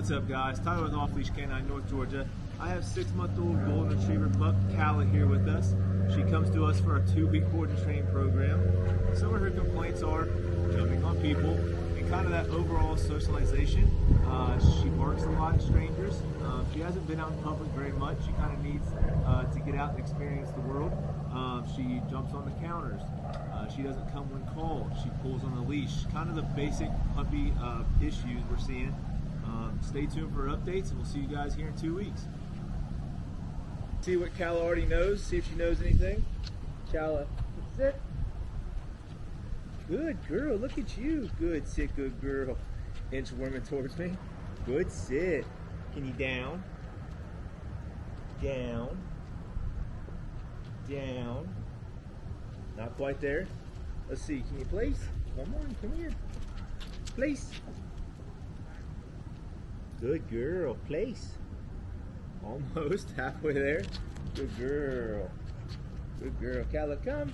What's up, guys? Tyler with Off Leash Canine, North Georgia. I have 6-month-old golden retriever pup Calla here with us. She comes to us for a 2-week board and train program. Some of her complaints are jumping on people and kind of that overall socialization. She barks a lot at strangers. She hasn't been out in public very much. She kind of needs to get out and experience the world. She jumps on the counters. She doesn't come when called. She pulls on the leash. Kind of the basic puppy issues we're seeing. Stay tuned for updates, and we'll see you guys here in 2 weeks. See what Calla already knows. See if she knows anything. Calla, sit. Good girl. Look at you. Good sit. Good girl. Inchworming towards me. Good sit. Can you down? Down. Down. Not quite there. Let's see. Can you place? Come on. Come here. Place. Good girl. Place. Almost halfway there. Good girl. Good girl. Calla, come.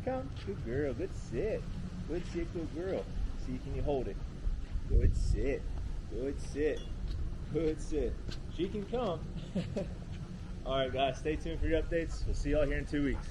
Come. Good girl. Good sit. Good sit. Good girl. See, can you hold it? Good sit. Good sit. Good sit. She can come. All right, guys. Stay tuned for your updates. We'll see y'all here in 2 weeks.